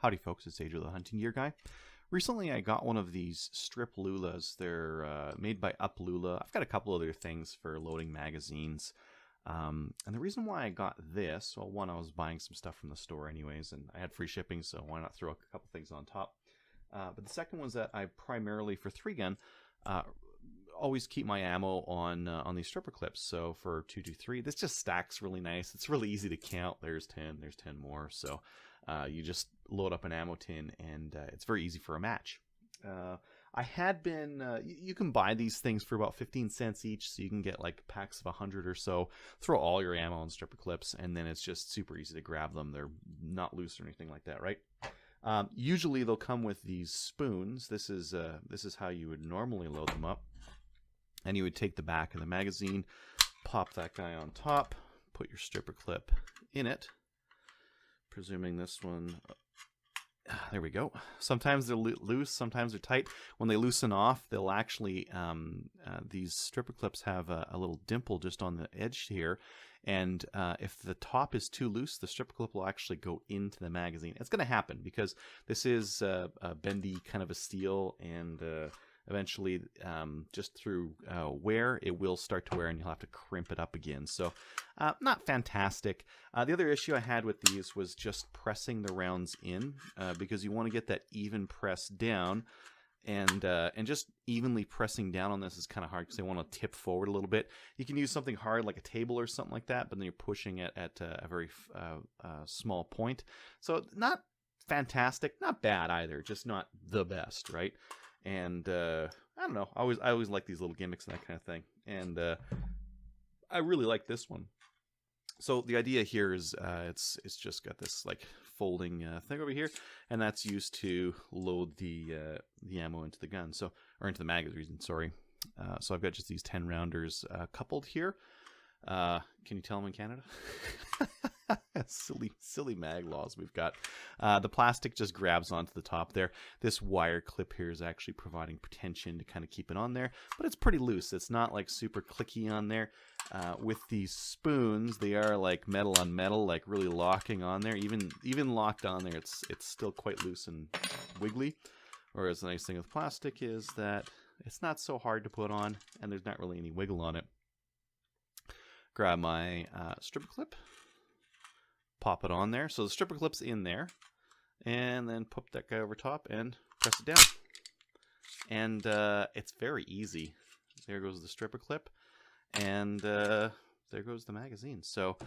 Howdy folks, it's Adriel the Hunting Gear Guy. Recently I got one of these StripLULAs. They're made by UpLula. I've got a couple other things for loading magazines. And the reason why I got this, well, one, I was buying some stuff from the store anyways, and I had free shipping, so why not throw a couple things on top. But the second was that I primarily, for 3-gun, always keep my ammo on these stripper clips. So for 223, this just stacks really nice. It's really easy to count. There's 10 more. So you just load up an ammo tin, and it's very easy for a match. I had been, you can buy these things for about 15 cents each, so you can get like packs of 100 or so, throw all your ammo on stripper clips, and then it's just super easy to grab them. They're not loose or anything like that, right? Usually they'll come with these spoons. This is how you would normally load them up. And you would take the back of the magazine, pop that guy on top, put your stripper clip in it, presuming this one, there we go. Sometimes they're loose, sometimes they're tight. When they loosen off, they'll actually, these stripper clips have a little dimple just on the edge here, and if the top is too loose, the stripper clip will actually go into the magazine. It's going to happen because this is a bendy kind of a steel, and eventually, just through wear, it will start to wear, and you'll have to crimp it up again. So, not fantastic. The other issue I had with these was just pressing the rounds in, because you want to get that even press down, and just evenly pressing down on this is kind of hard because they want to tip forward a little bit. You can use something hard like a table or something like that, but then you're pushing it at a very small point. So, not fantastic, not bad either, just not the best, right? And I don't know. I always like these little gimmicks and that kind of thing. And I really like this one. So the idea here is it's just got this like folding thing over here, and that's used to load the ammo into the gun. So, or into the magazine. Sorry. So I've got just these 10 rounders coupled here. Can you tell them in Canada? silly mag laws we've got. The plastic just grabs onto the top there. This wire clip here is actually providing tension to kind of keep it on there, but it's pretty loose. It's not like super clicky on there. With these spoons, they are like metal on metal, like really locking on there. Even locked on there, it's still quite loose and wiggly. Whereas the nice thing with plastic is that it's not so hard to put on, and there's not really any wiggle on it. Grab my stripper clip, pop it on there. So the stripper clip's in there, and then pop that guy over top and press it down. And it's very easy. There goes the stripper clip, and there goes the magazine. So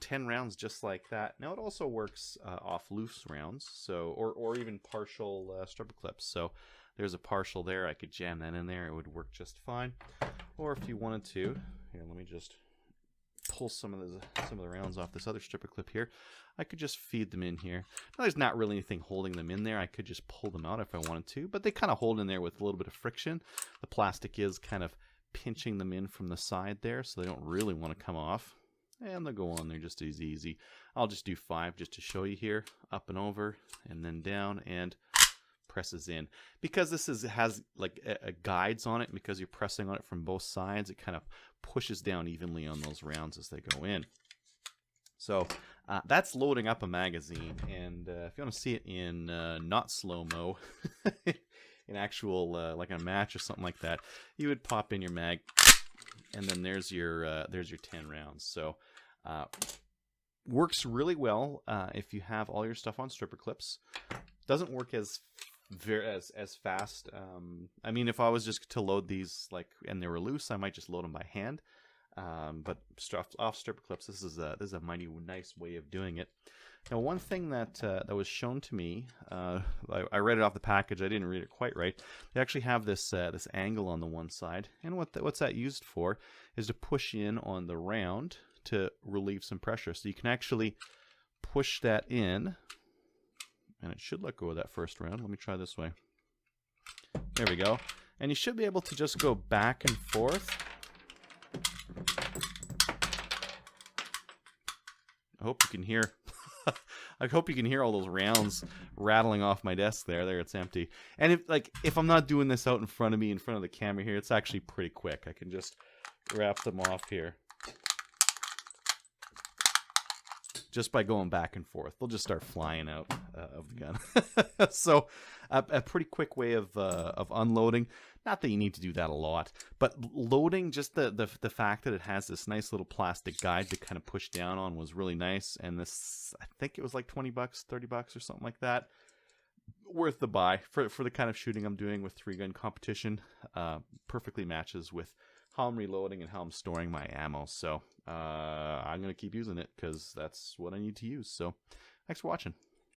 10 rounds just like that. Now it also works off loose rounds, so or even partial stripper clips. So there's a partial there. I could jam that in there. It would work just fine. Or if you wanted to, here, let me just pull some of the rounds off this other stripper clip here. I could just feed them in here. Now, there's not really anything holding them in there. I could just pull them out if I wanted to, but they kind of hold in there with a little bit of friction. The plastic is kind of pinching them in from the side there, so they don't really want to come off. And they'll go on there just as easy. I'll just do 5 just to show you here. Up and over, and then down, and presses in. Because this has like a guides on it, because you're pressing on it from both sides, it kind of pushes down evenly on those rounds as they go in. So that's loading up a magazine, and if you want to see it in not slow-mo, in actual like a match or something like that, you would pop in your mag, and then there's your 10 rounds. So works really well if you have all your stuff on stripper clips. Doesn't work as fast. I mean, if I was just to load these like and they were loose, I might just load them by hand. But off stripper clips, this is a mighty nice way of doing it. Now, one thing that was shown to me, I read it off the package. I didn't read it quite right. They actually have this this angle on the one side, and what's that used for is to push in on the round to relieve some pressure. So you can actually push that in, and it should let go of that first round. Let me try this way. There we go. And you should be able to just go back and forth. I hope you can hear. I hope you can hear all those rounds rattling off my desk there. There, it's empty. And if I'm not doing this out in front of me, in front of the camera here, it's actually pretty quick. I can just wrap them off here. just by going back and forth. They'll just start flying out of the gun. So a pretty quick way of unloading. Not that you need to do that a lot, but loading, just the fact that it has this nice little plastic guide to kind of push down on was really nice. And this, I think it was like $20, $30 or something like that. Worth the buy for the kind of shooting I'm doing with 3-gun competition. Perfectly matches with how I'm reloading and how I'm storing my ammo. So I'm going to keep using it because that's what I need to use. So thanks for watching.